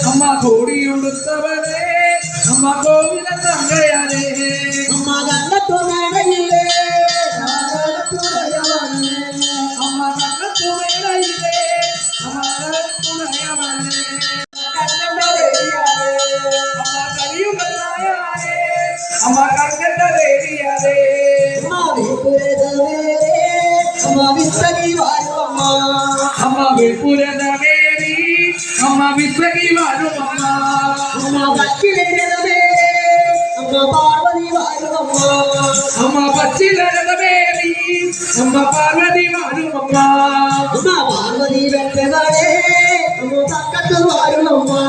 அம்மா கோடி உடுத்தவனே அம்மா கோவில தங்கையானே அம்மா நல்ல துணையிலே அம்மா நல்ல துணையிலே அம்மா துணையவனே அம்மா கலியுக தாயாரே அம்மா கங்கட தேவியாரே அம்மா விஸ்வகி வாரும்மா அம்மா விபுரத தேவி அம்மா விஸ்வகி வாரும்மா அம்மா பச்சிலேரதே அம்மா பார்வதி வாரும்மா அம்மா பச்சிலேரத தேவி அம்மா பார்வதி வாரும்மா அம்மா பார்வதி வெற்றவளே அம்மா பக்கத்து வாரும்மா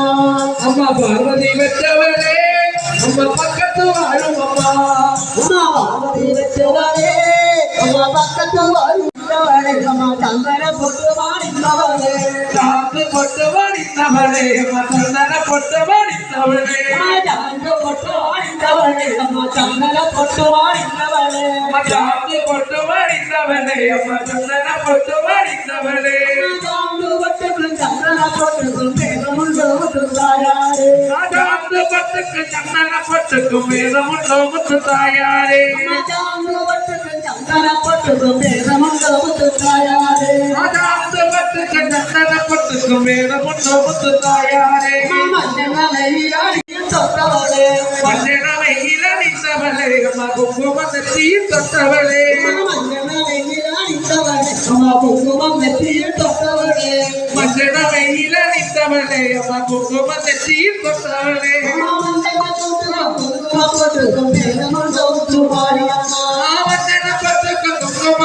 அம்மா பார்வதி வெற்றவளே அம்மா பக்கத்து வாரும்மா அம்மா பார்வதி வெற்றவளே அம்மா பக்கத்து வாரும்மா அம்மா சந்தன பொட்டு வாடினவளே சாந்து பொட்டு வாடினவளே அம்மா சந்தன பொட்டு வாடினவளே சாந்து பொட்டு வாடினவளே அம்மா சந்தன பொட்டு வாடினவளே அம்மா சாந்து பொட்டு வாடினவளே அம்மா சந்தன பொட்டு வாடினவளே சாந்து பொட்டுக்கு சந்தன பொட்டுக்கு மேகமுண்டோ தாயாரே சாந்து பொட்டுக்கு சந்தன பொட்டுக்கு மேகமுண்டோ தாயாரே சாந்து பொட்டுக்கு சந்தன பொட்டுக்கு மேகமுண்டோ தாயாரே சாந்து பொட்டுக்கு சந்தன பொட்டுக்கு மேகமுண்டோ தாயாரே மஞ்சள் தொட்டவளே மஞ்சளை இளநித்தவளே அம்மா குங்குமம் நெற்றியில் தொட்டவளே அம்மா குங்குமம் நெற்றியில் தொட்டவளே மஞ்சளை இளநித்தவளே அம்மா குங்குமம் நெற்றியில் தொட்டவளே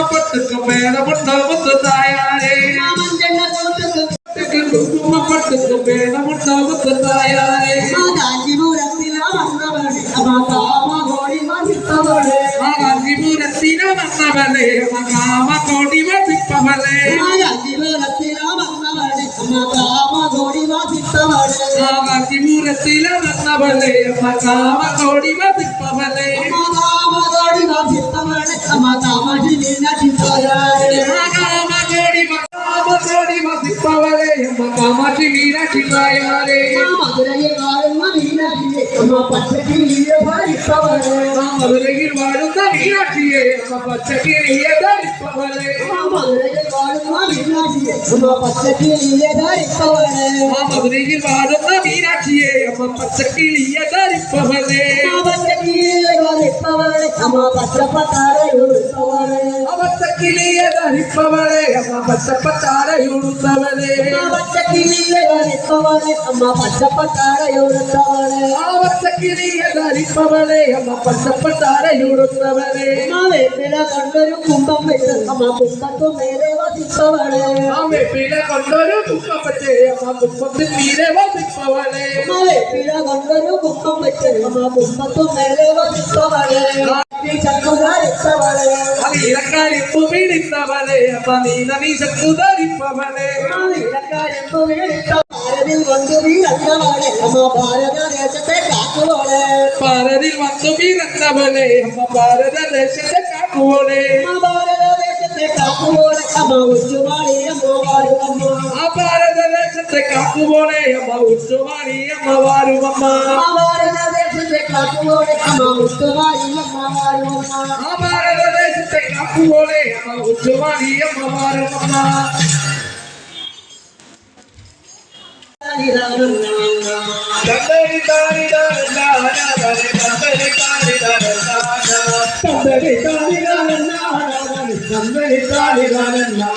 பட்டுக்கு மேலமுண்டாவது தாயாரே குங்குமப்பட்டுக்கு மேலமுண்டாவது தாயாரே காஞ்சிபுரத்தில வந்தவளே அம்மா காம கோடி வசிப்பவளே காஞ்சிபுரத்தில வந்தவளே காம கோடி வசிப்பவளே காஞ்சிபுரத்தில வந்தவளே அம்மா காம கோடி வசிப்பவளே காஞ்சிபுரத்தில வந்தவளே காம கோடி வசிப்பவளே காம கோடி வசிப்பவளே அம்மா காம மீனாட்சி தாயாரே மதுரையில் வாழும் மீனாட்சியே அம்மா பச்சைக்கிளியே தரிப்பவளே மதுரையில் வாழும் மீனாட்சியே அம்மா பச்சைக்கிளியே தரிப்பவளே மதுரையில் வாழும் மீனாட்சியே அம்மா பச்சைக்கிளியே தரிப்பவளே மதுரையில் வாழும் மீனாட்சியே அம்மா பச்சைக்கிளியே தரிப்பவளே பச்சைக்கிளியே தரிப்பவளே அம்மா பச்சைப்பட்டாரை உடுப்பவளே பச்சைக்கிளியே தரிப்பவளே அம்மா பச்சைப்பட்டாரை உடுத்தவளே பச்சைக்கிளியே தரிப்பவளே அம்மா பச்சைப்பட்டாரை உடுத்தவளே பச்சைக்கிளியே தரிப்பவளே அம்மா பச்சைப்பட்டாரை உடுத்தவளே வேப்பில கொண்டொரு கும்பம் வைத்து அம்மா கும்பத்து மேலே வசிப்பவளே வேப்பில கொண்டொரு கும்பம் வச்சு அம்மா கும்பத்து மீறே வசிப்பவளே வேப்பில கொண்டொரு கும்பம் வைத்து அம்மா கும்பத்து மேலே வசிப்பவளே சக்குதாரிப்பவளே இலக்காரிப்பு பிடித்தவளே அம்மா நீ சக்குதாரிப்பவளே இலக்காரிப்பு பாரதில் வந்து வீரந்தவளே அம்மா பாரத தேசத்தை காக்குவளே பாரதில் வந்து வீரந்தவளே அம்மா பாரத தேசத்தை காக்குவளே பாரத தேசத்தை காக்குவளே அம்மா உச்சுவாளி அம்மா வாருவம்மா பாரத தேசத்தை காக்குவோளே அம்மா உச்சுவாணி அம்மா வாருவம்மா பாரத தேசத்தை காக்குவளே அம்மா உச்சுவாளி அம்மா வாருவம்மா பாரத தேசத்தை காக்குவோளே அம்மா உச்சுவாணி அம்மா வாருவம்மா தந்தரி தாரி தாரா தந்தரி தாரி தாரா தந்தரி தாரி தாரா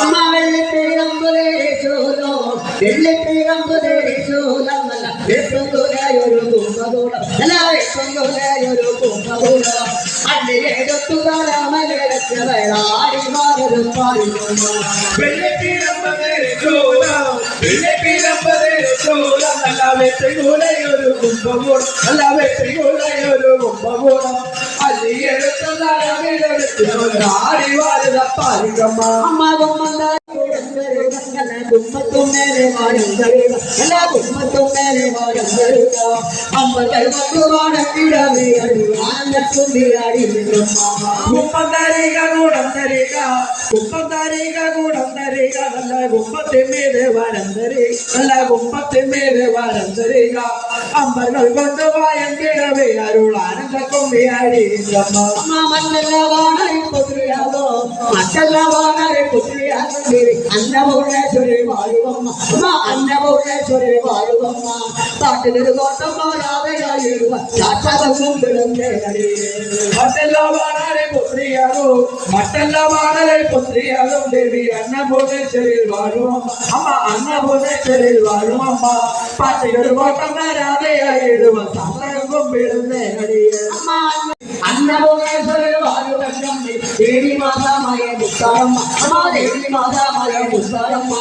அம்மா வெள்ளை பேரம்புரே சோலோ வெள்ளை பேரம்புரே சோலம் வெப்பங்குலையொரு கும்பகோணம் வெப்பங்குலையொரு கும்பகோணம் அன்று எடுத்துதாராமலட்சவள் ஆடி மாறும் பாடுவோமா வெள்ளை பீரம்பதே சோலம் வெள்ளை பீரம்பதே சோலம் நல்லா வெற்றி கூலையொரு கும்பகோணம் நல்லா வெற்றி கூலையொரு கும்பகோணம் அள்ளி எடுத்துதாராமலட்ச ஆடி வாருத பாருங்கம்மா அம்மா கும்மந்தா கும்மத்தும் மேலே வாருங்கள் எல்லா கும்மத்தும் மேலே வாருங்கள் அம்மர்கள் மதுவான கிழமை ஆனந்த சுந்திராடி கும்பந்தரிகா கூடந்தரிகா கும்பந்தரிகா கூடந்தரிகா நல்ல கும்பத்து மீது வரந்தரி நல்ல கும்பத்து மீது வரந்தரிகா அம்பர்கள் கொண்டு வாயங்கிடவே அருள் ஆனந்த கும்பியாடி அம்மா மன்னவானரை புத்திரியாதோ மற்றவானரை புத்திரியாதோ அன்னபூர்ணேஸ்வரி வாழுவம்மா அம்மா அன்னபூர்ணேஸ்வரி வாழுவம்மா காட்டிலிரு கோட்டம்மா ராதையாயிருவ சாட்சாதம் விழுந்தேனடி மட்டல்லவானரை புத்திரியாதோ மட்டல்லவானரை புத்திரியாதோ தேவி அன்னபூர்ணேஸ்வரில் வாழும் அம்மா அன்னபூர்ணேஸ்வரில் வாழும் அம்மா பாட்டிலிரு கோட்டம்மா ராதையாயிருவ சாட்சாதம் விழுந்தேனடி அம்மா அன்னபூர்ணேஸ்வரி வாழுவம் தேவி மாதாமய முத்தாரம்மா அம்மா தேவி மாதாமய முத்தாரம்மா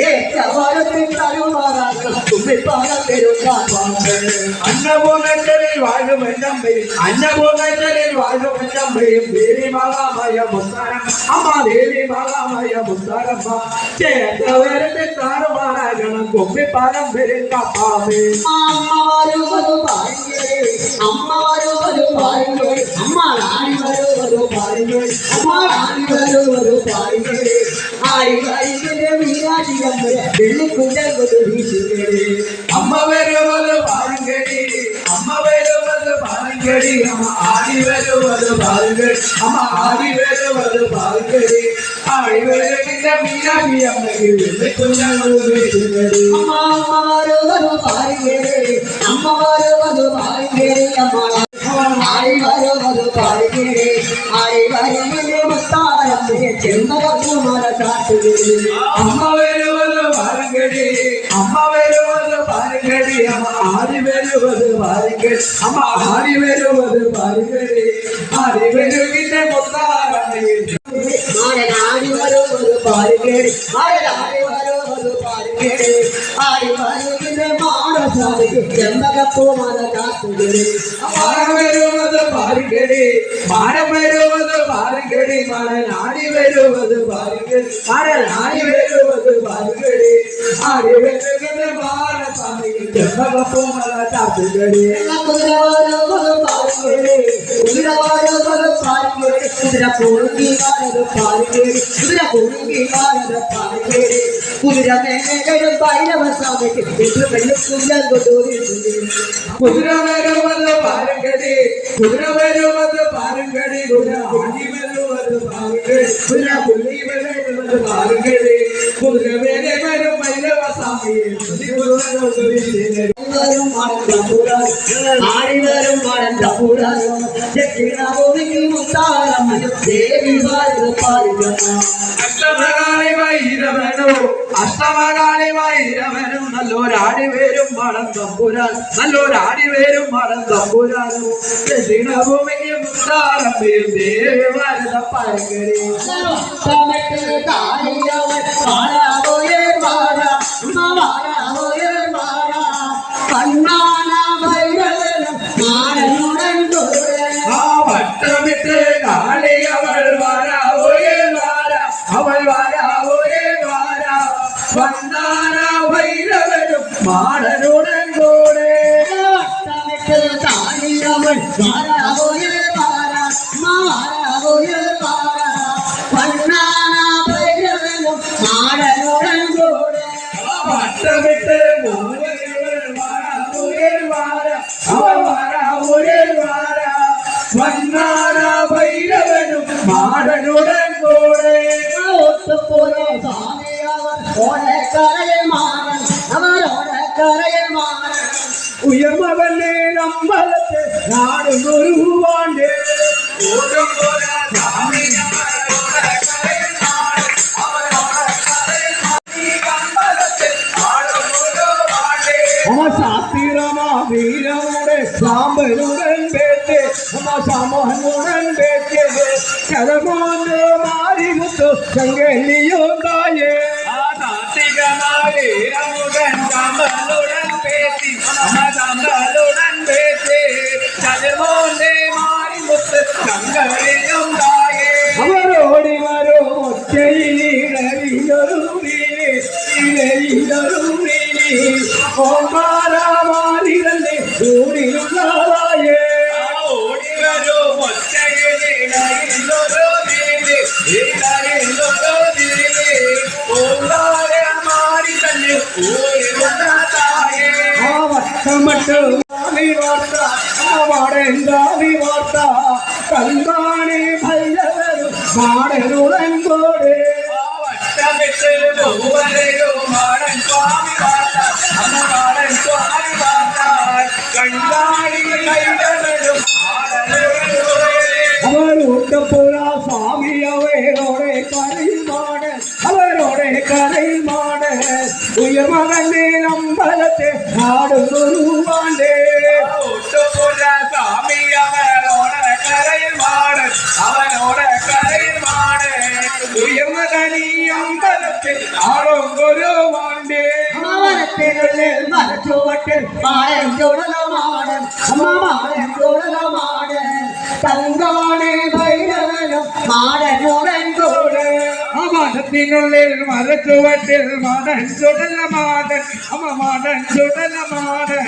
ஏற்றவாரத்தின் தருவாராக தும்பிப்பாக பெருந்தார்கள் அன்னபூர்ணேஸ்வரில் வாழும் நம்பி அன்னபூர்ணேஸ்வரில் வாழும் நம்பி தேவி மகாமய முத்தாரம் அம்மா தேவி மகாமய முத்தாரம்மா சேத்தவரத்தின் தாருமாராக கும்பி பாரம் பெருந்தாப்பாவே அம்மா வருவது பாருங்கள் அம்மா வருவது பாருங்கள் அம்மா ராணி வருவது பாருங்கள் அம்மா ராணி வருவது பாருங்கள் ஆடி வருகிற மீனாட்சி அம்மா வெள்ளி குண்டல் வீசுகிறே அம்மா வருவது பாருங்கடி அம்மா வருவது பாருங்கடி அம்மா ஆடி வருவது பாருங்கள் அம்மா ஆடி வருவது பாருங்கடி ஆடி வருகின்ற மீனாட்சி அம்மைக்கு கொஞ்சம் வீசுகிறடி அம்மா அம்மா வருவது பாருங்கள் அம்மா வருவது பாருங்கள் அம்மா ஆடி வருவது பாருங்கள் ஆடி வருகிற முத்தாரம் செம்மகுமார காட்டுகிறேன் அம்மா வருவது பாருங்கடி அம்மா வருவது பாருங்கடி அம்மா ஆடி வருவது பாருங்கள் அம்மா ஆடி வருவது பாருங்கடி ஆடி வருகின்ற முத்தாரமையில் ஆடி வருவது பாருங்கள் ஆடி வருவது பாருங்கள் ஆடி வருகிற மாடசாலைக்கு செம்மகுமார காட்டுகிறேன் மாடம் வருவது பாருங்கடி மாடம் வருவது பாருங்கடி மலன் ஆடி வருவது பாருங்கள் மலன் ஆடி வருவது பாருங்கடி ஆடி வருகின்ற மாடசாலையில் செம்மகுமார காட்டுகிறடி குதிரை வருவது பாருங்கள் குதிரை வருவது பாருங்கள் குதிரை பொருந்தி வருவது பாருங்கள் പാലിക്കേറി കുതിര കുറുങ്ങി ഭാരത പാലിക്കേറി കുതിര മേഘരും ഭൈരവ സ്വാമിക്ക് വെള്ളിക്കുഞ്ഞൻ കൊണ്ടുപോയി കുതിര വരുമത് പാരങ്കടി കുതിര വരുമത് പാരങ്കടി കുതിര ആടി വരുമത് പാരങ്കടി കുതിര പുള്ളി വരുമത് പാരങ്കടി കുതിര വേറെ വരും ഭൈരവ സ്വാമിയെ ആടിവരും ദേവി ഭാരത പാലിക്കണം അഷ്ടമകാളി വൈരവനോ അഷ്ടമകാളി വൈരവനും നല്ലൊരാടി വേരും മടം തമ്പുരാൻ നല്ലൊരാടി വേരും മടം തമ്പുരാനോ ദക്ഷിണഭൂമിക്ക് മുത്താരമ്പയും ദേവി ഭാരത പാരങ്കടി വട്ടമിട്ട് കാളി അവൾ വാരാ അവൾ വാരാ വന്നാന ഭൈരവനും മാടനുടൻ കൂടെ വട്ടമിട്ട് വന്നാന ഭൈരവനും മാടനുടൻ കൂടെ ഉയർമവല്ലേ അമ്പലത്തെ നാടും ഗുരുവാണ്ട് സാത്തിരമാ വീരമുടെ സാമ്പനുടൻ പേറ്റ് സമനുടൻ പേറ്റ് കരമാന്റെ മാരിമുത്തു സംഗലിയുണ്ടായേ വീരമുടൻ സാമ്പനുടൻ പേറ്റി സാമ്പലുടൻ പേറ്റ് കരമോന്റെ മാരിമുത്ത് സംഗലിയുണ്ടായേ അവരോടി വരോ ഒറ്റയിലൊരു ഓമാരാമാരിതന്നെ ഊരിലുള്ളതായേ ഓടി വരൂ ഓമാരമാരി തന്നെ ഊരിലുള്ളതായേ ആ വട്ടമട്ട് വാർത്ത മാടേന്താവി വാർത്ത കണ്ടാണി ഭൈരവരും മാടനുടൻ കൂടെ വട്ടമിട്ട് വരയോ മാടൻ സ്വാമി വാർത്ത മാടൻ സ്വാമി വാർത്ത കണ്ടാണി ഭൈരവരും അവരോട്ടപ്പുര സ്വാമി അവരോടെ കരയുമാണ് ഉയർമകന്റെ അമ്പലത്തെ നാടുവാണ്ടേ ഒട്ടപ്പുര സ്വാമി അവരോടെ കരയുമാണ് ഉയർമകനീ അമ്പലത്തെ നാടും ഗുരുവാണ്ടേ അവനത്തിനുള്ളിൽ മരച്ചുവട്ടിൽ മാടൻ ചുടലമാണ് മാടൻ ചുടലമാണ് തങ്കാണി ഭൈരവനും മാടനുടൻ കൂടെ മഠത്തിനുള്ളിൽ മരച്ചുവട്ടിൽ മാടൻ ചുടലമാടൻ മാടൻ ചുടലമാടൻ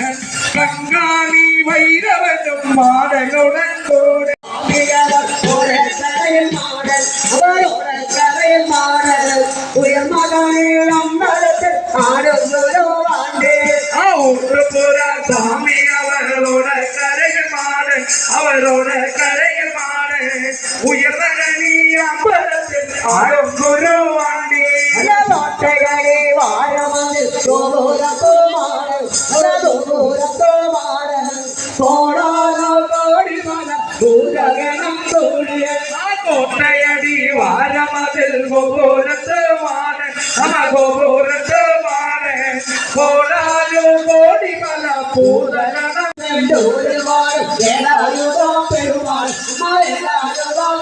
കങ്കാണി ഭൈരവനും മാടനുടൻ കൂടെ ഉയർമകനിൽ അമ്പലത്തിൽ ആടുവാണ്ടേ സ്വാമി അവരോട് കരയുമാണ് ഉയർന്നീ അമ്പലത്തിൽ ആടും ഗുരുവാണ്ടി കോട്ടകളെ വാഴമതിൽ കോടാനോ കോടിമല ഭൂതഗണം കൂടിയ കോട്ടയടി വാരമതിൽ ഗോപുരത്തുമാണ് ഗോപുരത്തുമാണ് കോടാനോ കോടിമല ഭൂതഗണം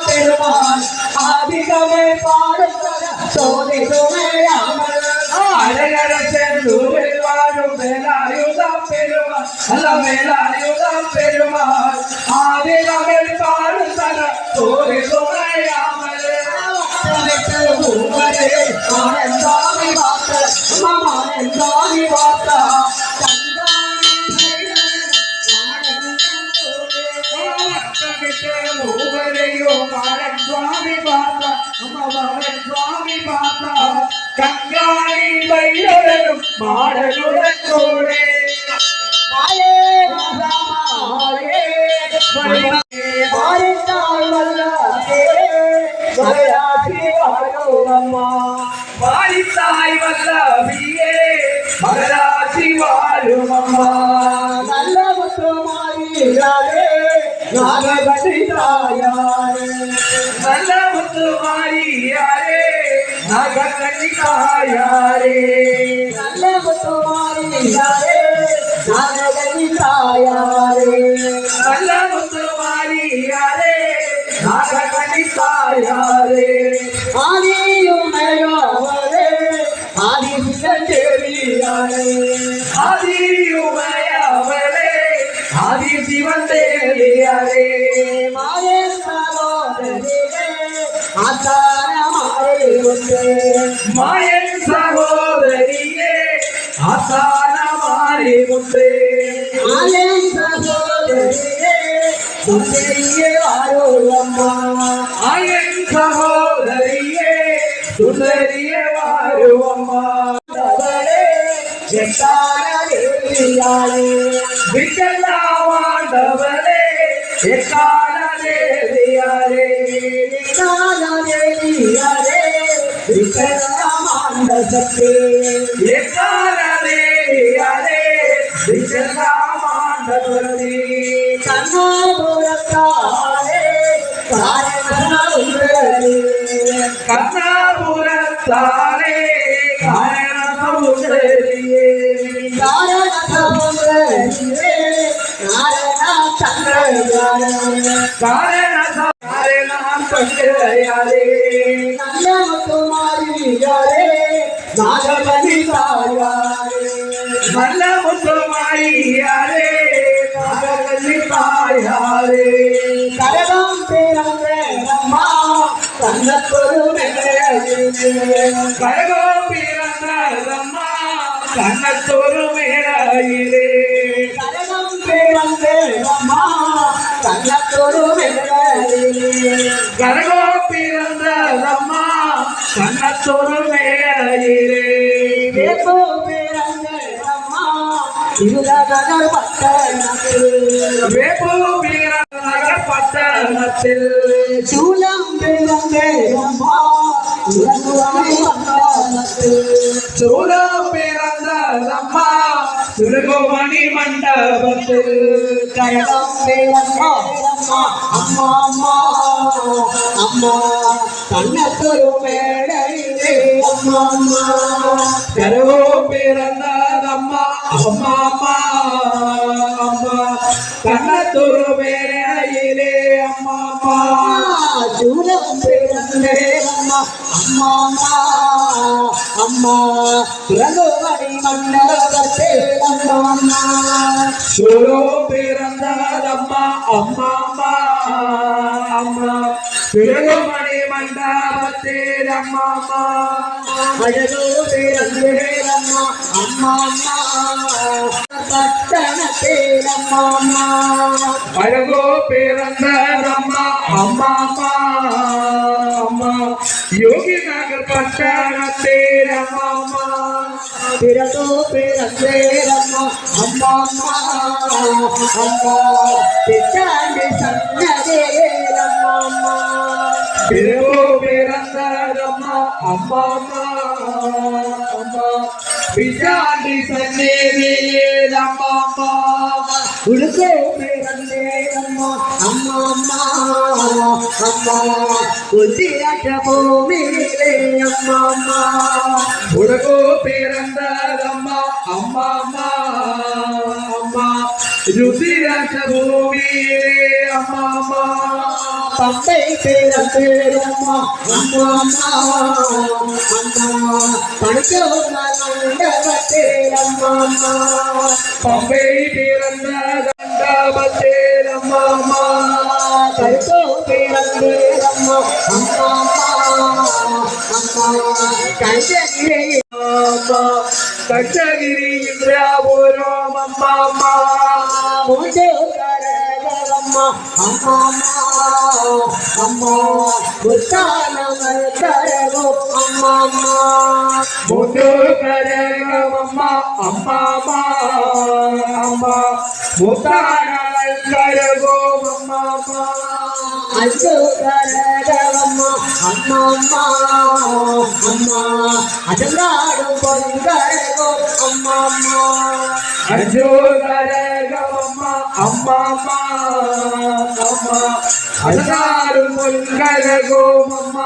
പെരുമാൾ ആദികമേ പാടുത്തര തോന്നി തുണയാമൽ വാഴും വേലായുധം പെരുമാൾ വേലായുധം പെരുമാൾ ആദികമേ പാടുത്തര തോന്നി തുണയാമൽ മൂവരെയോ മാടൻ സ്വാമി പാർത്ത கங்காணி பையுடனும் மாடலுடன் கூட மாயே மாயே மாறித்தாள் வல்லாதே மலையாற்றி வாழுவம்மா வாழித்தாய் வல்லபியே மகராசி வாழும் அம்மா நல்ல முத்துமாரியாரே நாகபதி தாயாரே நல்ல முத்து மாறியாரே நகக்கண்ணி தாயாரே நல்ல முத்துமாரியாரே நாகபதி தாயாரே நல்ல முத்து மாறியாரே நகக்கண்ணி தாயாரே ஆதியும் மேலாவரே ஆதி சிவந்தேவியாரே ஆதியுமையவளே ஆதி சிவன் தேவியாரே மாயே சகோதரியே ஆசார மாறே ஒன்றே மாயன் சகோதரியே ஆசான மாறி முத்தே மாயே சகோதரியே சுந்தரியே வாழுவம்மா ஆயன் சகோதரியே சுந்தரியே வாழுவம்மா அவளே எட்டார தேவியாரே விக்கல்லாவாண்டவளே எக்கால தேவியாரே எட்டார தேவியாரே விக்கிரமாண்ட சக்தி எக்கால தேவியாரே விக்கல்லாமாண்டவளே கண்ணாபுரத்தாரே காரண கண்ணாபுரத்தாரே காரண சௌந்தரியே காரண சௌந்தரியே நாரண சந்திரகாரே காரண சௌந்தரியாரே நல்ல முத்துமாரியாரே நாகபதி தாயாரே நல்ல முத்துமாரியாரே நாகக்கண்ணி தாயாரே கரகம் பிறந்த அம்மா கண்ணத்தொரு கரகோ பிறந்ததம்மா கண்ணத்தொரு மேடையிலே கரகம் பிறந்த அம்மா கண்ணத்தொரு கரகோ பிறந்ததம்மா கண்ணத்தொரு மேடையிலே வேப்போ பிறந்த அம்மா இருளகர் பட்டணத்தில் வேப்போ பிறந்த பட்டணத்தில் சூலம் பிறந்த அம்மா உலகுவாய் பட்டணத்தில் சூடோ பிறந்ததம்மா திருகுமணி மண்டபத்தில் கரகம் பிறந்த அம்மா அம்மா அம்மா அம்மா கண்ணத்தொரு மேடையிலே அம்மா அம்மா கரகோ பிறந்ததம்மா அம்மா அம்மா அம்மா கண்ணத்தொரு மேடையிலே அம்மா அம்மா சூலம் பிறந்தே அம்மா அம்மா அம்மா அம்மா உலகுவாய் மண்டபத்தே அம்மா அம்மா சூடோ பிறந்ததம்மா அம்மா அம்மா அம்மா திருகுமணி மண்டபத்தில் அம்மா அம்மா அழகோ பிறந்தே அம்மா அம்மா அம்மா பட்டணத்தே அம்மா அம்மா அழகோ பிறந்ததம்மா அம்மா அம்மா அம்மா யோகி நகர் பட்டணத்தில் அம்மா அம்மா பிறகோ பிறந்தே அம்மா அம்மா அம்மா அம்மா பிச்சாண்டி சன்னதே அம்மா அம்மா பிறகோ பிறந்ததம்மா அம்மா அம்மா அம்மா பிச்சாண்டி சன்னதியே அம்மா அம்மா உடுக்கோ பிறந்தே அம்மா அம்மா அம்மா அம்மா உத்திராட்ச பூமியிலே அம்மா அம்மா உலகோ பிறந்ததம்மா அம்மா அம்மா அம்மா ருசிராச பூமியிலே அம்மா அம்மா பம்பை பிறந்தே அம்மா அம்மா அம்மா அம்மா படிக்கோ மண்டபத்தே அம்மா அம்மா பம்பை பிறந்த தண்டபத்தே அம்மா அம்மா படிக்கோ பிறந்தே அம்மா அம்மா அம்மா கஞ்சகிரி அம்மா கச்சகிரி இந்திராபுரம் அம்மா அம்மா மூஞ்சே கரகரம்மா அம்மா அம்மா அம்மா புத்தானமல் கரகோ அம்மா அம்மா മുത്തുകരകമമ്മ അമ്മാമ അമ്മ മുത്താനകൾ കരകോമമ്മ അഞ്ചുകരകമമ്മ അമ്മമ്മ അമ്മ അജങ്കാടും പൊൻകരകോ അമ്മമ്മ അഞ്ചുകരകമമ്മ അമ്മാമ അമ്മ അജാരും പൊൻകരകോമമ്മ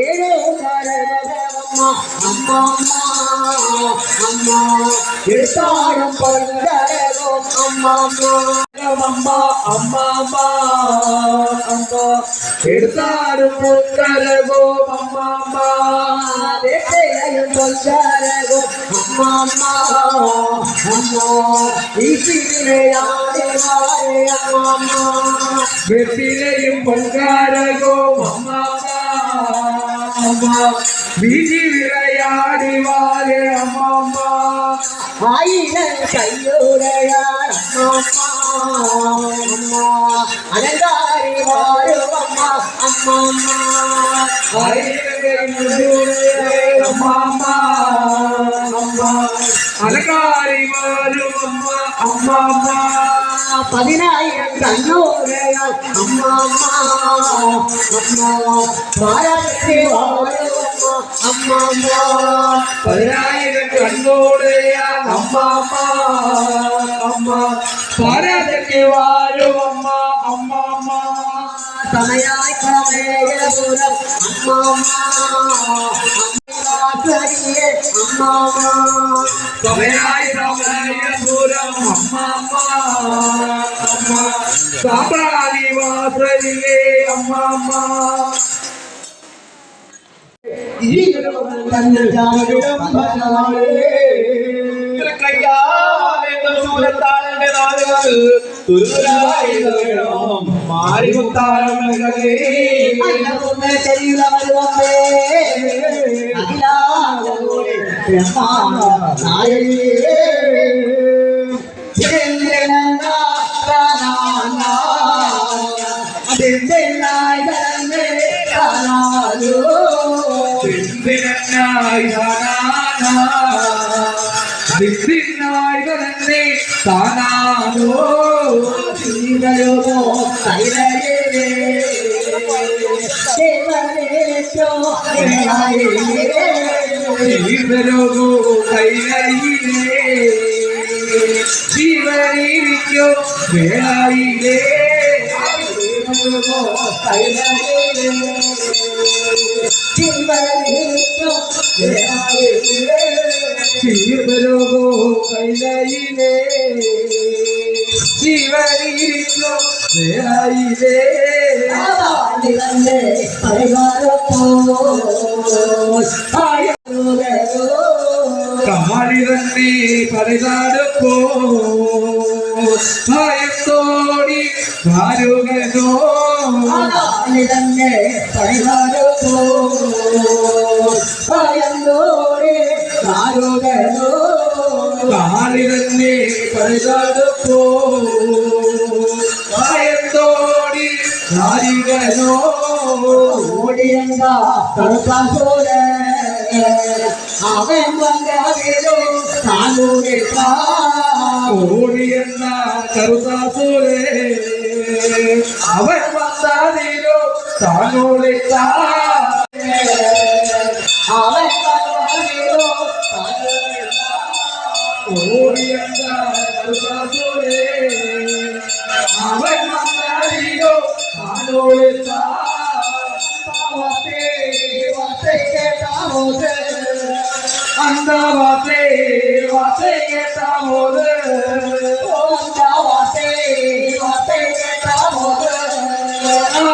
ഏഴുകരകമമ്മ അമ്മമ്മ അമ്മ എടുത്താടും പൊൻകരകോ അമ്മമ്മ അമ്മ അമ്മാമ അമ്മ എടുത്താരും പൊൻകരകോമമ്മ വേട്ടയും പൊൻകരകോ അമ്മമ്മ അമ്മ വീട്ടിലെയാടെ വാഴ അമ്മമ്മ വെപ്പിലെയും പൊൻകാരകോമമ്മ അമ്മ വീതി വിളയാടി വാഴ അമ്മമ്മ ആയിരം കയ്യോടെയാർ അമ്മമ്മ അലങ്കാരി വാഴുവമ്മ അമ്മമ്മ അമ്മമ്മ അമ്മ അലങ്കാരി വാഴുമമ്മ അമ്മമ്മ 10,000 കണ്ണോടെയാർ അമ്മമ്മ അമ്മ ഭാരതത്തെ വാഴുവമ്മ അമ്മമ്മ 10,000 കണ്ണോടെയാ അമ്മമ്മ അമ്മ ഭാരതത്തെ വാഴുമമ്മ അമ്മമ്മ സമയായി സമയപുരം അമ്മമ്മ അമ്മമ്മ സമയായി സമയപുരം അമ്മമ്മ അമ്മ സാമ്രാണിവാസരിലെ അമ്മമ്മ താനാനോ ശിവനിരിക്കോ വേളയിലേ ശിവരോഗോ കൈലയിലേ ശിവനിരിക്കോ വേളയിലേ കാളി തന്നെ പരതാടപ്പോ ഭയത്തോടി ഭാരുകനോ കാളി തന്നെ പരതാടപ്പോ ഭയത്തോടി ഭാരുകനോ അവൻ വന്നോ ഓടിയെന്ന കറുതാസൂരേ അവൻ വന്നതിലോ താനോളിത്ത അവൻ ഓടിയെന്ന കറുതാസൂരേ അവൻ വന്നതിലോ താനോളിത്ത அந்த வாசே வாசே கேட்டா போது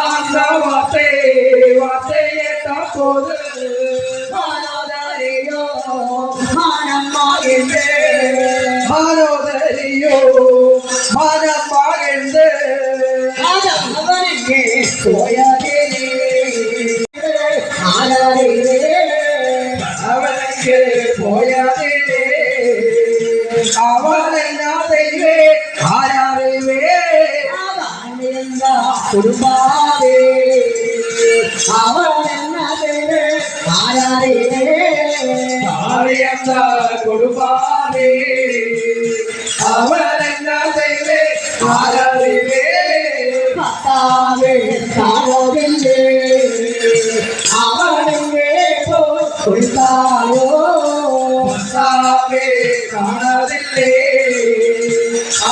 அந்த வாசே கேட்டா போது மானோதரியோ மனமாகென்று அவனுக்கு போயாதே அவனுக்கு போயாதே அவனையாதைவே ஆராதைவே குடும்பாதே அவன் என்ன ஆராதே காரியந்தா கொடுப்பாரே அவன் என்ன செய்வே ஆரறிவே பத்தாவே காணவில்லை அவனுங்கே போய் கொடுத்தாயோ பத்தாவே காணவில்லை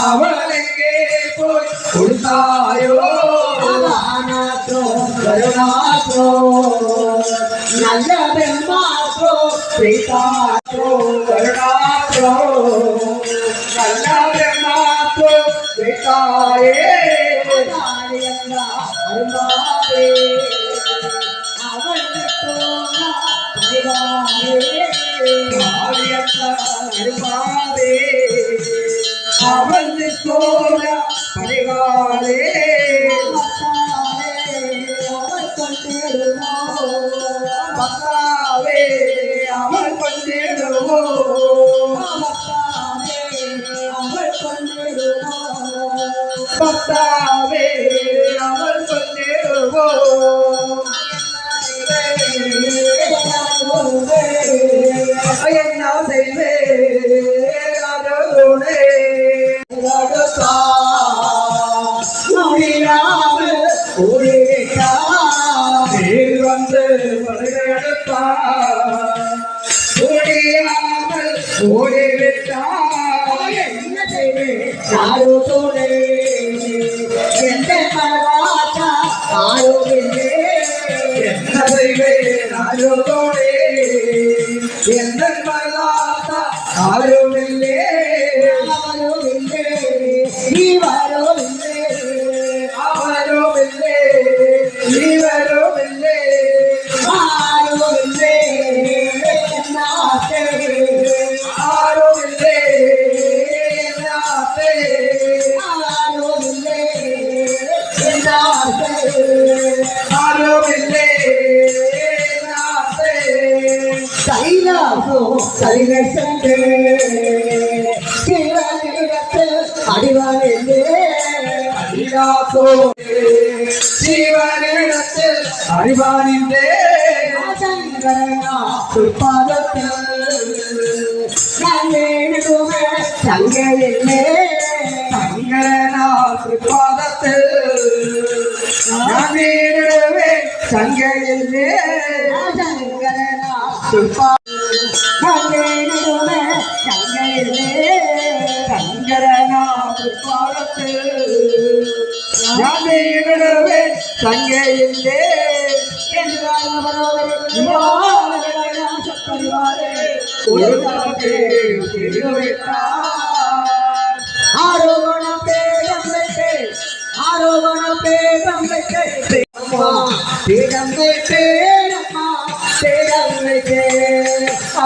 அவனுங்கே போய் கொடுத்தாயோ அனாத்தோ கருணாத்தோ நல்ல பெருமாத்தோ பிரித்தாத்தோ கருணாத்தோ நல்ல பிரம்மாத்தோ வைத்தாயே காரியந்தா அருமாவே அவனுக்கு தோணா அருமாவே அவள் தோழ பரிவாரே பத்தாவே அவள் கொண்டிடுவோ பத்தாவே அவள் கொண்டிடுவோ என்ன செய்வே அருளே வந்து படையெடுத்தார் முடியாமல் ஓடிவிட்டார் என்ன செய்வே யாரோ தோழே எந்த மனவாச்சா ஆரோவில்லை என்ன செய்வே ராஜோதோடே எந்த மனதாத்தா ஆருமில்லே அவரோவில்லை நீ வரோவில்லை அவருமில்லே இவருமில்லே ஆரோவில்லை நாட்டே ஆருமில்லே நாட்டே ஆரோவில்லை நாட்டே ஆருமில்லே நாட்டே கைலாசோ கலிகள் சென்று கிழக்கிடத்து அடிவானிலே அடியாசோ ஜீவனிடத்தில் அறிவானின்றே சங்கரனா துர்பாதத்தில் நான் வேண்டுமே சங்கையிலே சங்கரனா திருப்பாதத்தில் நான் வீடுவே சங்கையிலே சங்கரனா துர்பாதத்தில் நான் வேண்டுமே சங்கையிலே சங்கரனா திருப்பாதத்தில் நான் வீடுவே சங்கையிலே ஆரோகண பேடம் வைத்தே ஆரோகண பேடம் வைத்தே பேடம் வைத்தேனம்மா பேடம் வைத்தே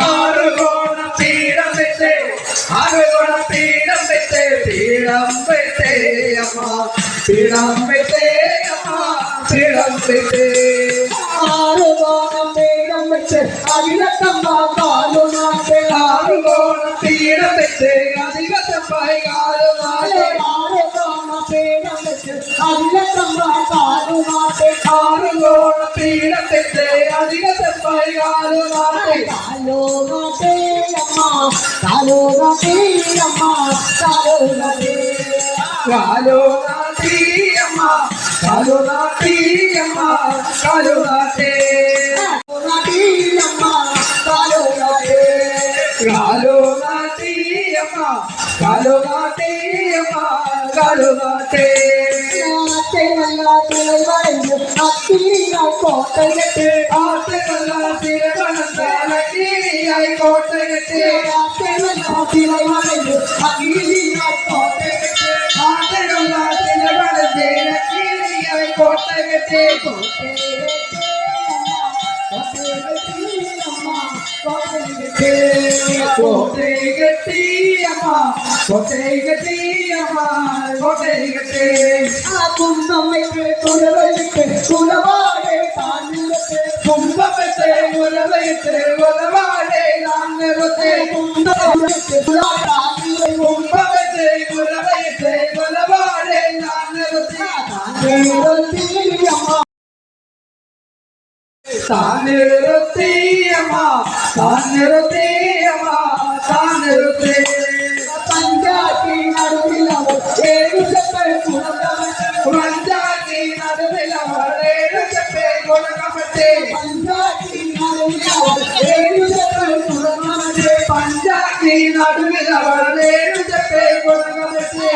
ஆறுகோண பீடம் வைத்தே ஆறுகோண பீடம் வைத்தே பீடம் வைத்தே அம்மா பீடம் வைத்தே அம்மா பீடம் வைத்தே ஆரோகண பேடம் வைத்தே அகிலத்தம்மா காலுநாட்டே ஆறுகோண பீடம் வைத்தே அதிகத்தப்பாய் காலுமாட்டே ஆரோகண பேடம் வைத்தே அகிலத்தம்மா காலுநாட்டே ஆறுகோண பீடம் வைத்தே அதிகத்தப்பாய் காலுமாட்டே காலுநாட்டே அம்மா காலுநாட்டே அம்மா காலுநாட்டே காலுநாட்டி அம்மா காலுநாட்டி அம்மா காலுநாட்டே காலுநாட்டே அம்மா காலுநாட்டே காலுநாட்டி அம்மா காலுநாட்டி அம்மா காலுநாட்டே நாட்டை நல்லா துளை வளைந்து அத்திரியாய் கோட்டையிட்டு ஆட்டக்கல்லா சிறுவனந்தாய் கோட்டையத்தே நாட்டை நல்லா துளை வளைந்து அத்திரியாய் கோட்டையிட்டு ஆட்டக்கல்லா சிறுவனந்தாய் கோட்டையத்தே கோட்டை கட்டி அம்மா கோட்டை கட்டி அம்மா கோட்டை கட்டி கும்பமைக்கு குலவைக்கு குலவாடே தாண்டிலத்தை கும்பத்தை உலவைத்து உலவாடே நான் நிறுத்தே கும்பமைக்கு குலவாடே கும்பத்தை உலவைத்து உலவாடே நான் நிறுத்தே அம்மா தான் நிறுத்தி அம்மா தான் நிறுத்தி அம்மா കമറ്റി നടുവിൽ അവളേഴു ചെപ്പേ കുടകമറ്റി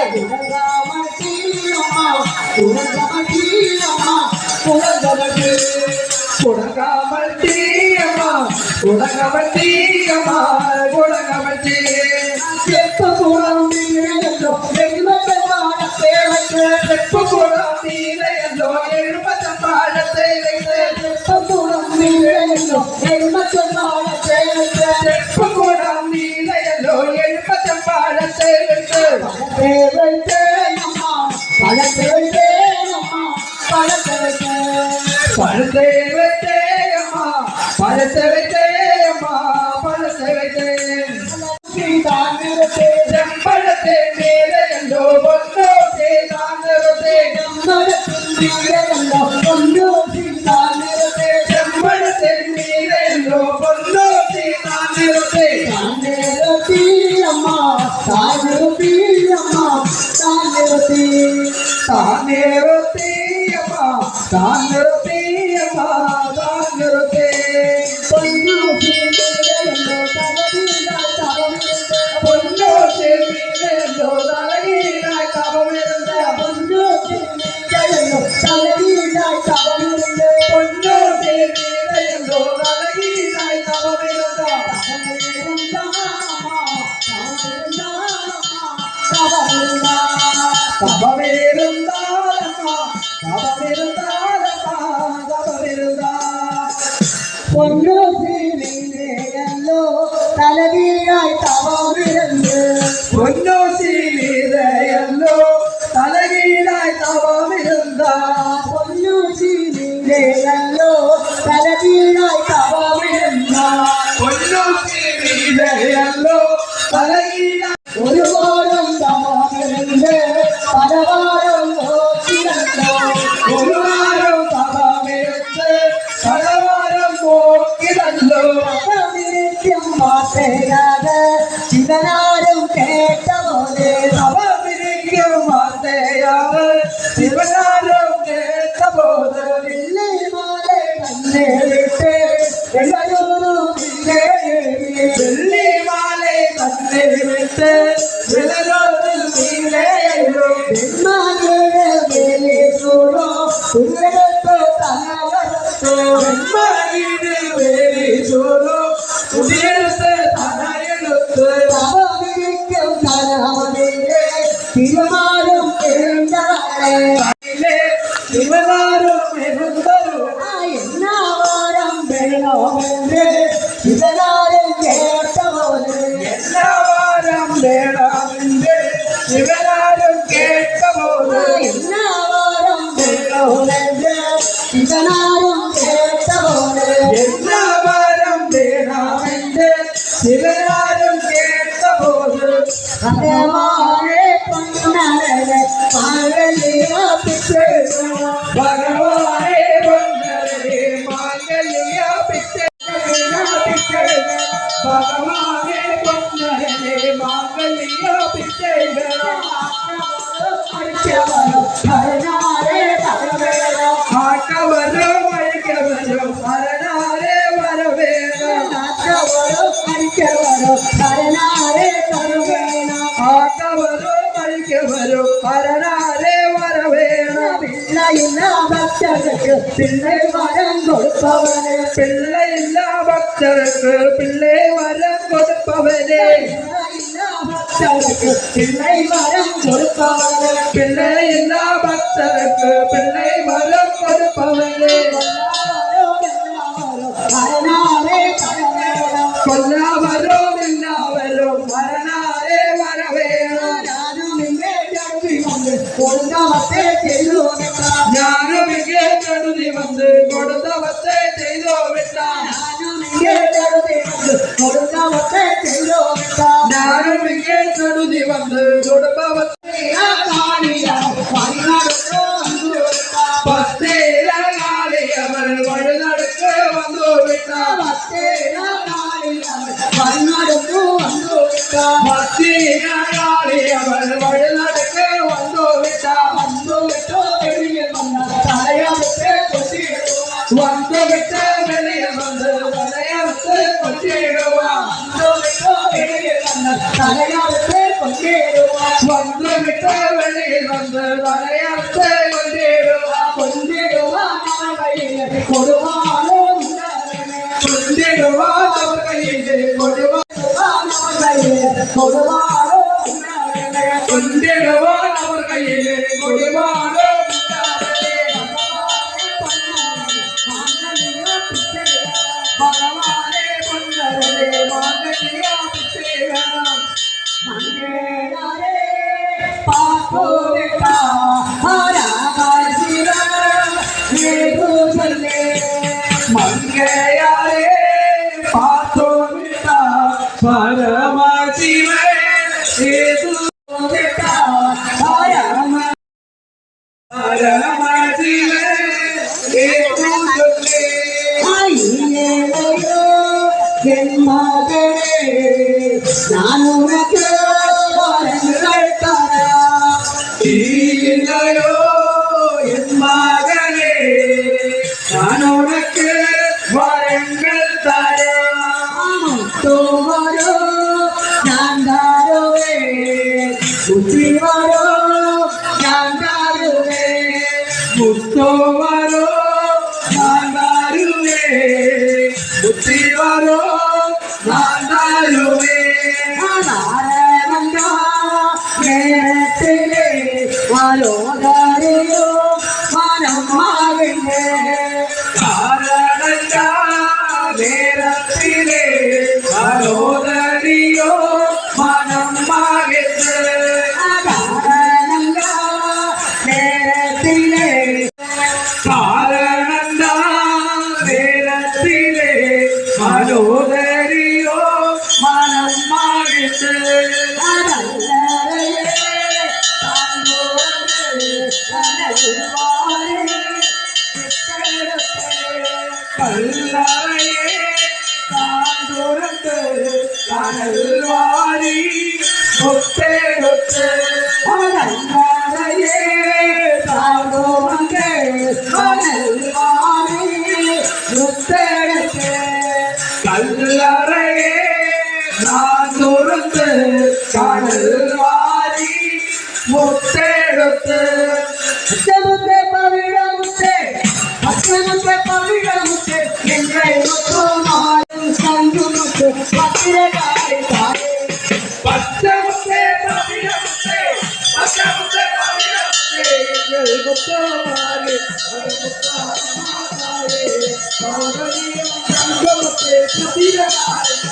കുടകമറ്റിയമ്മ കുടകമറ്റിയമ്മ കുടകമറ്റി ചെപ്പുകുളം നീരയല്ലോ ചെപ്പുകുളം നീരയല്ലോ എഴുപത്തമ്പാഴത്തെ ചെപ്പുകുളം നീരയല്ലോ ചെപ്പുകുളം നീരയല്ലോ എഴുപത്തമ്പാഴത്തെ പഴത്തെ വെച്ചേയമ്മ പഴത്തെ വെച്ചേയമ്മ പഴത്തെ വെച്ചേ ചെമ്പഴത്തെ നീരയല്ലോ പൊന്നോ ചെയ്താനരത്തെ ചെമ്പഴത്തെ നീരയല്ലോ പൊന്നോ ചെയ്താനരത്തെ താനേരത്തിയമ്മ താനേരത്തിയമ്മ താനേരത്തെ പൊന്നോ ചെമ്മീനല്ലോ തലകീഴായി തപമിരുന്ന പൊന്നോ ചെമ്മീനല്ലോ തലകീഴായി തപമിരുന്ന പൊന്നോ ചെമ്മീനല്ലോ തലകീഴായി തപമിരുന്ന പൊന്നോസിനിലോ തലകീഴായി തവമിരുന്ന് പൊന്നോസിനിലയല്ലോ തലകീഴായി തവമിരുന്ന പൊന്നോസിനിലോ തലകീഴായി തവമിരുന്ന പൊന്നോസിനിലയല്ലോ തലകീഴായി ഒരു വാരം തവമിരുന്ന് പലവാരം നോക്കിരണ്ടോ ഒരു വാരം തവമിരുന്ന് പലവാരം നോക്കിരല്ലോ ശിവനാരും കേട്ട പോലെ അവരിക്കും വാർത്തയാവ് ശിവനാരം കേട്ട പോലെ വെള്ളിമാലെ കണ്ണേറിട്ട് വെള്ളിമാലെ തന്നെ വിട്ട് വിളരോട് നീലയോ ചൂടോ ഉയരത്തോ തലവരത്തോ വെൺമയില് വേലി ചോറോ ഉയരത്ത് തലയെടുത്ത് അവരിക്കും തലവരെ തിരുമാലും എഴുതാളെ ശിവനാരും എഴുതരും എന്നാവാരം വേണമെന്ന് ശിവനാരും കേട്ട പോലെ എല്ലാവാരം വേണമെന്ന് ശിവനാരും കേട്ട പോലെ എന്നാവാരം വേണമെന്ന് ശിവനാരും കേട്ട പോലെ എല്ലാവാരം വേണമെന്ന് ശിവനാരും കേട്ട പോലെ ഭഗവാനെ പൊന്നരെ മാംഗല്യപ്പിച്ച് ഭഗവാനെ പൊന്നരെ മാംഗല്യ പിച്ചേ ഭഗവാനെ പൊന്നരെ മാംഗല്യ പിച്ചേ ആക്കവരോ മഴിക്കവരോ മരണാരെ വരവേണം ആക്കവരോ മഴിക്കവരോ മരണാരെ വരവേണം പിള്ളയില്ല ഭക്തർക്ക് പിള്ളை വരം കൊടുപ്പവന് പിള്ളയില്ല ഭക്തർക്ക് പിള്ളേ വരം കൊടുപ്പവരെ ഭക്തർക്ക് പിള്ളை വരം കൊടുപ്പവന് പിള്ളയില്ല ഭക്തർക്ക് പിള്ളേ വരം കൊടുപ്പവരെ കൊല്ലാവരും എല്ലാവരും മരണാരെ വരവേണം ഞാനും ഇങ്ങനെ കരുതി വന്ന് കൊടുത്തവത്തെ ചെയ്തോ വിട്ടാൻ ഞാനും ഇങ്ങനെ കരുതി വന്ന് കൊടുത്തവത്തെ പത്തേരാളിയവൾ വഴുനടുക്ക് വന്നു വിട്ടാൻ പത്തേരാളിയവൾ വഴുനടുക്ക് വന്നു വിട്ടാൻ വെളിയിൽ വന്ന് തലയർത്ത് കൊണ്ടിടുവാൻ കൊണ്ടിടുവാൻ കയ്യിലെ കൊടുവാളും കൊണ്ടിടുവാൻ അവർ കയ്യിലെ കൊടുവാൻ കൊടുവാളും കൊണ്ടിടുവാൻ അവർ കയ്യിലെ കൊടുവാളോ ഭഗവാനെ കൊണ്ടരേ മാതൃകാ പിച്ചേകണം മങ്കയാരെ പാത്തോമിട്ട പരമശിവൻ ഏതു പരമശിവൻ ഏതു നാനുനക്ക് ഇല്ലയോ എൻ മകനെ ഞാനുനക്ക് വരങ്ങൾ തരാം തോമരോ ഞാൻ താരുവേ ബുദ്ധിവരോ ഞാൻ താരുവേ മുത്തോവരോ നാന്താരുവേ ബുദ്ധിവരോ നാന്താരുവേ നേരത്തിലെ മനോദാരിയോ മനമാവില്ലേ കാരണല്ല നേരത്തിലെ മനോദരിയോ മനം മകത്ത് നേരത്തിലെ കാരണല്ല നേരത്തിലെ മനോദരിയോ മനം മകത്ത് കല്ലറയെ താന്തോരത്ത് കനൽവാരി ഒത്തേടൊത്ത് കല്ലറയെ താന്തോരത്ത് കനൽവാരി ഒത്തേടൊത്ത് കല്ലറയെ താന്തോരത്ത് കനൽവാരി ഒത്തേടൊത്ത് അച്ഛനത്തെ പവിഴമുത്തേ അച്ഛനത്തെ പവിഴമുത്തേ എന്റെ മുത്തുമാരും സന്തുമുത്ത് പത്തിരകാരി താരേ പച്ചമുത്തേ പവിഴമുത്തേ പച്ചമുത്തേ പവിഴമുത്തേ എங்கள் മുത്തോമാരെ മുത്താരേ പൗർണമിയും സംഗമത്തെ പതിരകാരേ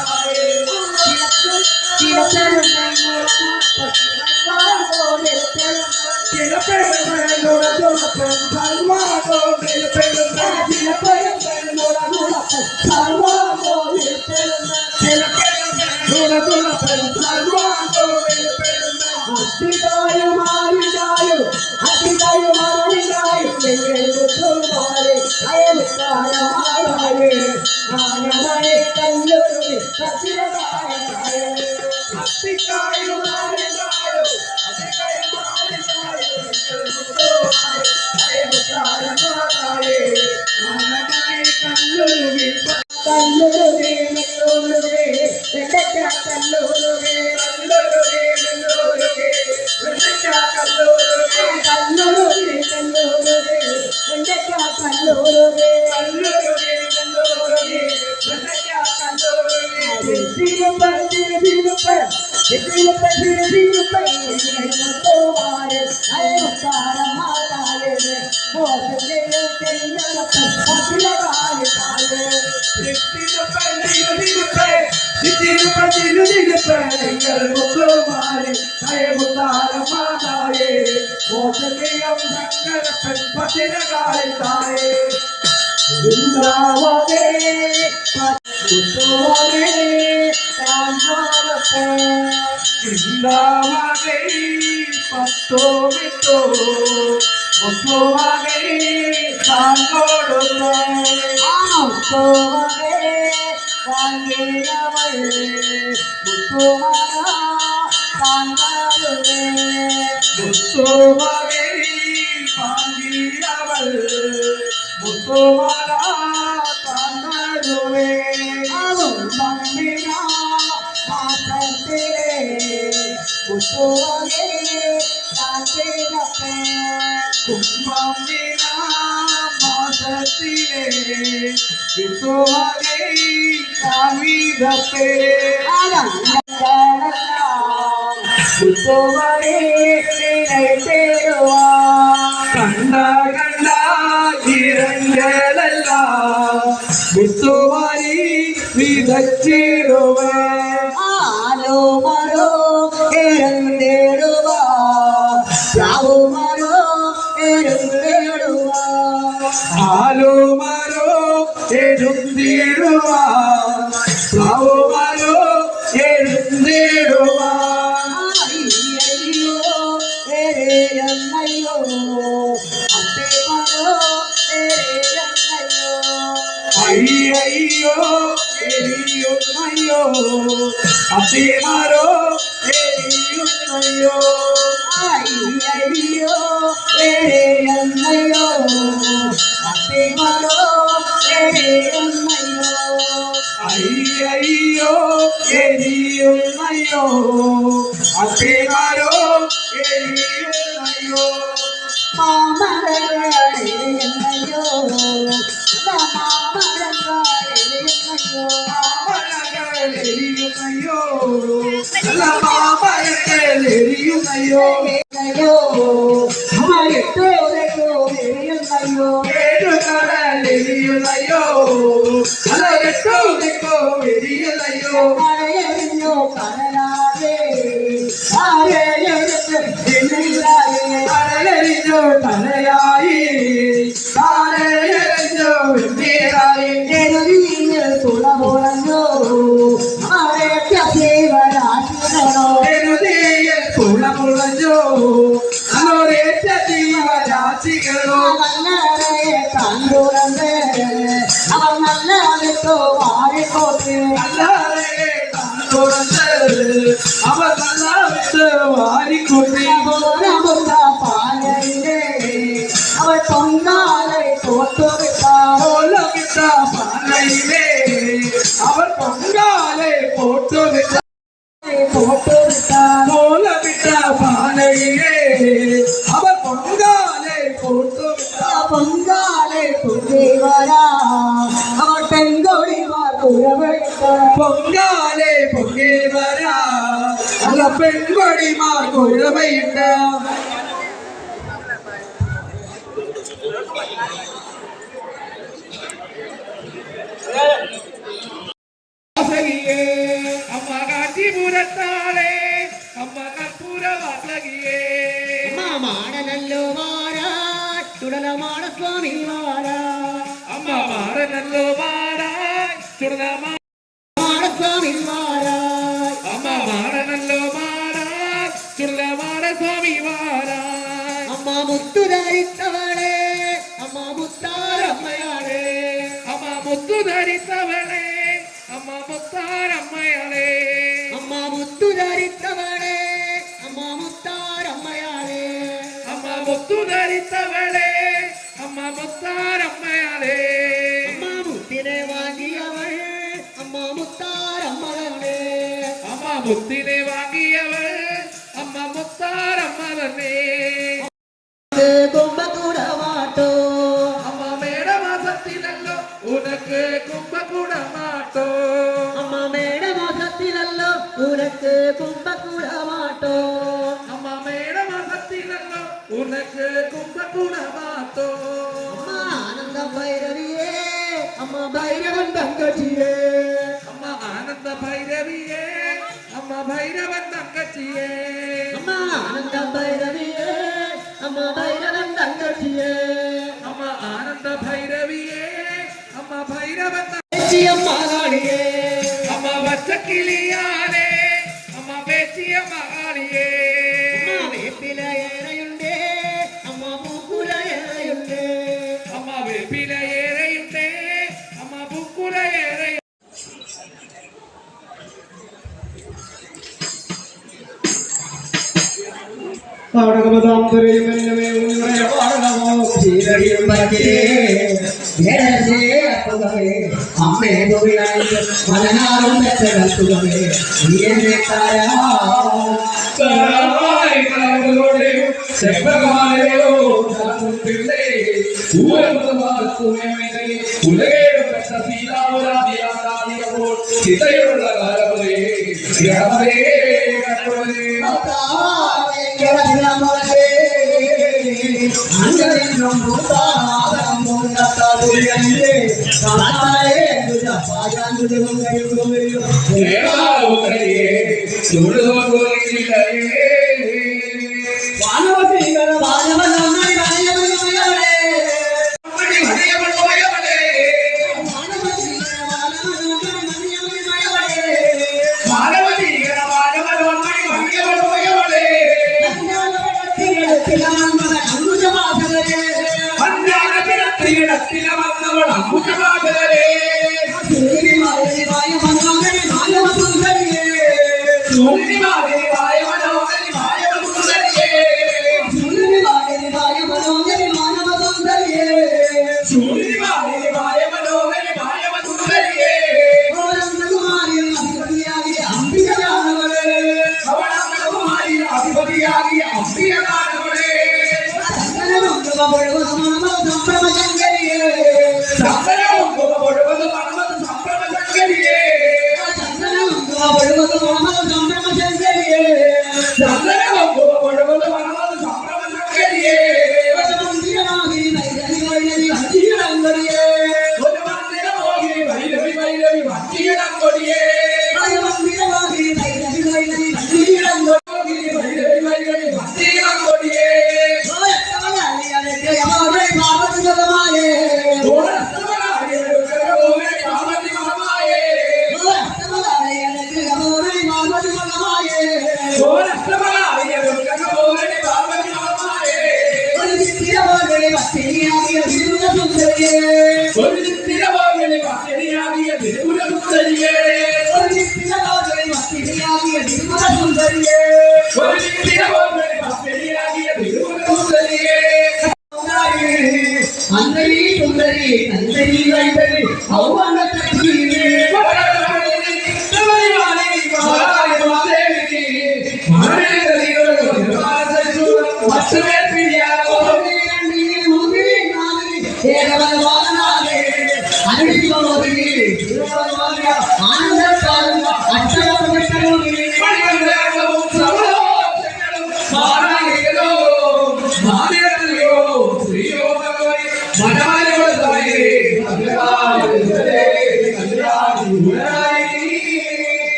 மாசத்திலே வித்துவகை காவிதப்பே கண்டா கண்டா இரண்டெல்லாம் வித்துவாரி விதச்சிடுவே ആലോ മരോ എഴുന്നേടുവാ രാവു മരോ എഴുന്നേടുവാ ആലോ മരോ എഴുന്നേടുവാ രാവു മരോ എഴുന്നേടുവാ അയ്യോ എരയന്നയ്യോ അത്തേ മരോ എരയന്നയ്യോ അയ്യോ എരിയുന്നയ്യോ അതിമാരോ എരിയുന്നയ്യോ അയ്യോ എരയന്നയ്യോ അത്തേ മരോ എരയന്നയ്യോ അയ്യോ എരിയുന്നയ്യോ അതിമാരോ എരിയുന്നയ്യോ മാമരങ്ങളെരിയുന്നയ്യോ മാമരങ്ങളെരിയുന്നയ്യോ എരിയുന്നയ്യോ നല്ല മാമരങ്ങളെരിയുന്നയ്യോ എരിയുന്നയ്യോ നല്ല എരിയുന്നയ്യോ കരയറിഞ്ഞോ കരയാതെ കരളരിഞ്ഞോ തലയായി കാലയറിഞ്ഞോ വെണ്ണീരായി തുളമുളഞ്ഞോ ദേവരാശികളോ എരുതിയിൽ കുളമുളഞ്ഞോ അനോരേറ്റ ജീവരാശികളോ നല്ലറയെ കണ്ടുറന്ന് അവർ നല്ല അടുത്തോ വാരിക്കോട്ടെ അല്ലാതെ തുറന്ന് അവർ നല്ല വിട്ട് വാരിക്കൂട്ടി പാലയിലെ അവർ പൊന്നാലെ തോട്ടുവിട്ടാൽ ഓലമിട്ട പാലയിലെ അവർ പൊങ്കാലെ പോട്ടുവിട്ട ഓലമിട്ട പാലയിലെ അവർ പൊങ്കാലെ പോട്ടുവിട്ട പൊങ്കാലെ പൊങ്ങിവരാ അവർ പെൺകൊടിമാർ ഉറവെടുത്ത പൊങ്കാലെ പൊങ്ങി വരാ അല്ല പെൺകൊടിമാർ കുഴവയുണ്ട് അമ്മ കാഞ്ചീപുരത്താളെ അമ്മ കർപ്പൂര വാസകിയേ മാടനല്ലോ മാറാ തുടലമാട സ്വാമി മാറാ അമ്മ മാറനല്ലോ മാറാൻ ചുടലമാ സ്വാമി മാറാ അമ്മ മാറനല്ലോ മാറാൻ ചുടലമാട സ്വാമി മാറാൻ അമ്മ മുത്തു ധരിച്ചവളെ അമ്മ മുത്താരമ്മയാളെ അമ്മ മുത്തു ധരിച്ചവളെ അമ്മ മുത്താരമ്മയാളെ അമ്മ മുത്തു ധരിച്ചവളെ അമ്മ മുത്താരമ്മയാളെ അമ്മ മുത്തു ധരിച്ചവളെ അമ്മ മുത്താരമ്മയാളെ അമ്മ മുത്തിനെ വാങ്ങിയവൾ അമ്മ മുത്താരമ്മകളെ അമ്മ മുത്തിനെ വാങ്ങിയവൾ അമ്മ മുത്താരമ്മ തന്നെ കുംഭകൂടമാട്ടോ അമ്മ മേടമാസത്തിലല്ലോ ഉനക്ക് കുംഭകൂടമാട്ടോ അമ്മ മേടമാസത്തിലല്ലോ ഉനക്ക് കുംഭകൂടമാട്ടോ അമ്മ മേടമാസത്തിലല്ലോ ഉനക്ക് കുംഭകൂടമാട്ടോ അമ്മ ആനന്ദ ഭൈരവിയേ അമ്മ ഭൈരവൻ തങ്കച്ചിയേ അമ്മ ആനന്ദ ഭൈരവിയേ അമ്മ ഭൈരവൻ തങ്കച്ചിയേ അമ്മ ആനന്ദ ഭൈരവിയേ അമ്മ ഭൈരവൻ തങ്കച്ചിയേ അമ്മ ആനന്ദ ഭൈരവിയേ അമ്മ ഭൈരവൻ ചേച്ചിയമ്മ കാളിയേ അമ്മ വച്ചക്കിളിയാലേ അമ്മ വേച്ചിയ മകാളിയേ അമ്മ വേപ്പില ഏറെയുണ്ടേ അമ്മ പൂക്കുല ഏറെയുണ്ടേ അമ്മ വേപ്പില ഏറെയുണ്ടേ അമ്മ പൂക്കുല ഏറെ പാടകമതാന്തരയും എന്നമേ ഉന്നയ പാടകമോ ക്ഷീരയും അപ്പുകമേ അമ്മേ മലനാടും പെറ്റകത്തുകമേ നീ എന്നെ താരാ ചിതയുള്ള കാലമേ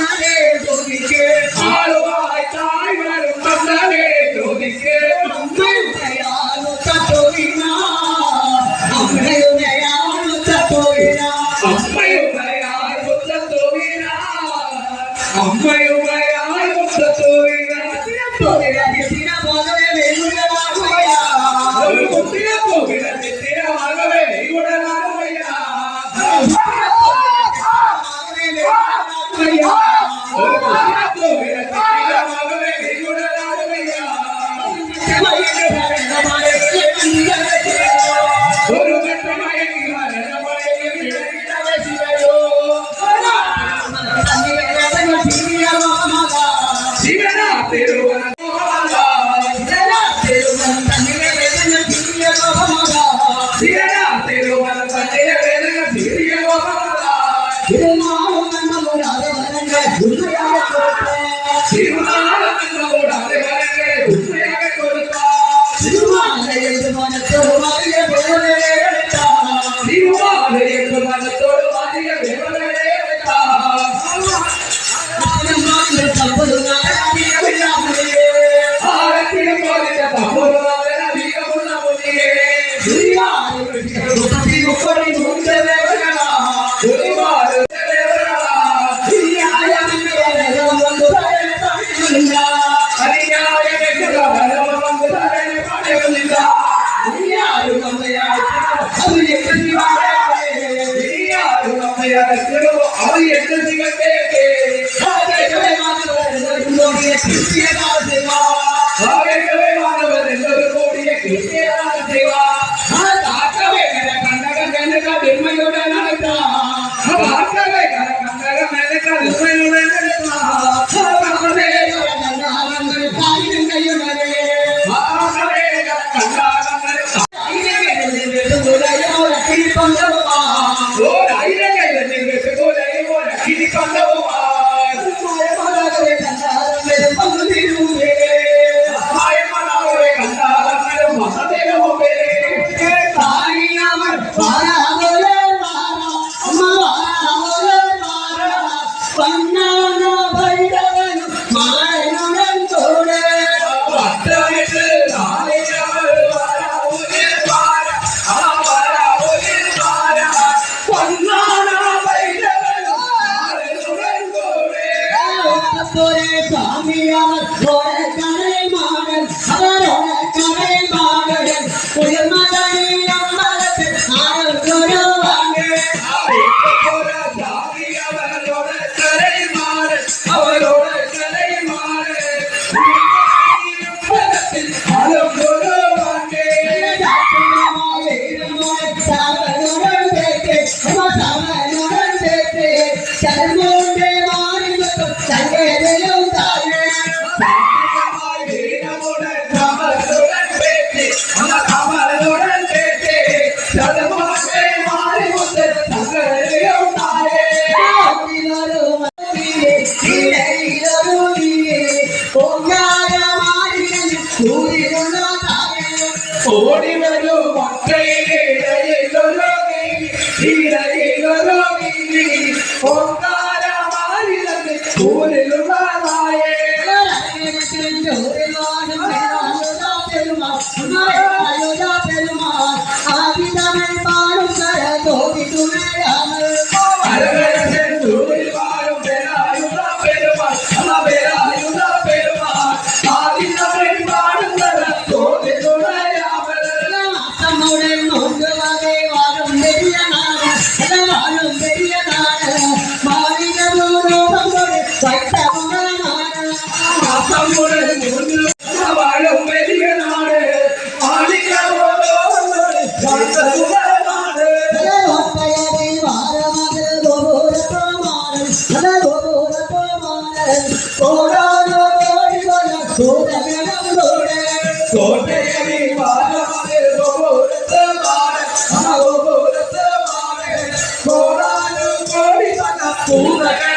തന്നാലേ ചോദിക്ക് ആളുവായി തായ് വരും തന്നാലേ ചോദിക്ക് അമ്മയുടെയാണു തത്തോവിന അമ്മയുടെയാണു തത്തോവിന അമ്മയുമയാൽ മുത്തത്തോവിന അമ്മയുമയാൽ മുത്തത്തോവിന ഒരു കുട്ടിയെ തോവിന ചിത്തിരമാകവേ ഉടനാകുമയ്യ ഒരു കുട്ടിയെ തോവിന ചിത്തിരമാകവേ ഉടനാകുമയ്യ ഒരു ഘട്ടമായ ശിവനാ തിരുവന ശിവനാ തിരുവന തന്നിലെ വേദന തിരുനാളെന്നോടാതെ വരങ്ങളെ ഉണ്മയാകെ കൊടുത്ത തിരുവാലയെന്ന് മനത്തോട് മാറിയ വേദനയെ ആരത്തിനും പോലിന്റെ തമ്പുരാനെ അധികമുള്ള മുന്നിലെ ഒരുപാട് അവർ എന്ത് നിങ്ങളുടെ മാനവരെല്ലാവരും കൂടിയ കൃത്യമാണ് ചെയ്യുക തിന്മയുടെ നടത്താം ഓടി വരൂ മക്കളൊരു Pura